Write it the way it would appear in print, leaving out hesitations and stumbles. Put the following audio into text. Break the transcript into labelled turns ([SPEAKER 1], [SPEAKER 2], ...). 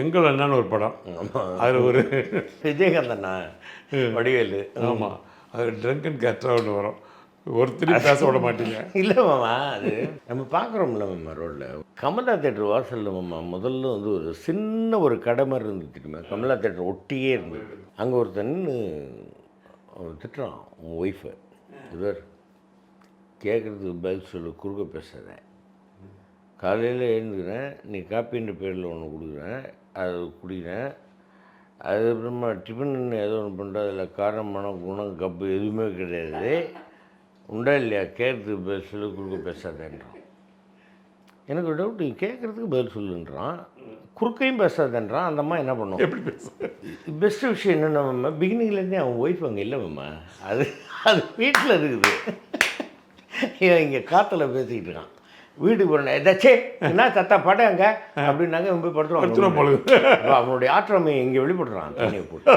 [SPEAKER 1] எங்கள் அண்ணான்னு ஒரு படம். அதில் ஒரு
[SPEAKER 2] விஜயகாந்த் அண்ணா வடிவேலு.
[SPEAKER 1] ஆமாம், அது ட்ரங்கன் கேரக்டராக ஒன்று வரும். ஒருத்தரையும் பேச விட மாட்டீங்க.
[SPEAKER 2] இல்லை மாமா, அது நம்ம பார்க்குறோம்ல மாமா ரோட்டில். கமலா தேட்டர் வாசலில் மாமா முதல்ல வந்து ஒரு சின்ன ஒரு கடை மாதிரி இருந்தது தெரியுமா? கமலா தேட்டர் ஒட்டியே இருந்தது. அங்கே ஒருத்தன் அவன் திட்டுறான் உன் ஒய்ஃபை, இவர் கேட்குறதுக்கு பதில் சொல்லு, குறுக்க பேசாத. காலையில் எழுந்துக்கிறேன், நீ காப்பின்ற பேரில் ஒன்று கொடுக்குறேன், அது குடிக்கிறேன். அதுக்கப்புறமா டிஃபன் ஏதோ ஒன்று பண்ணுற, அதில் காரம் மனம் குணம் கப்பு எதுவுமே கிடையாது. உண்டா இல்லையா? கேட்குறதுக்கு பதில் சொல்லு, குறுக்க பேசாதேன்றான். எனக்கு ஒரு டவுட்டு, கேட்குறதுக்கு பதில் சொல்லுன்றான், குறுக்கையும் பேசாதேன்றான். அந்த அம்மா என்ன பண்ணும்?
[SPEAKER 1] எப்படி பேச?
[SPEAKER 2] பெஸ்ட்டு விஷயம் என்னென்னா, பிகினிங்லேருந்தே அவன் ஒய்ஃப் அங்கே இல்லைம்மா, அது அது வீட்டில் இருக்குது. இவன் இங்கே காற்றுல பேசிக்கிட்டு இருக்கான். வீட்டுக்கு போகிறேன், ஏதாச்சே என்ன சத்தா படம் அங்கே அப்படின்னாங்க. இவன் போய் படுத்துருவான்.
[SPEAKER 1] பொழுது
[SPEAKER 2] அவனுடைய ஆற்றமை இங்கே வெளிப்படுறான் தண்ணியை போட்டு.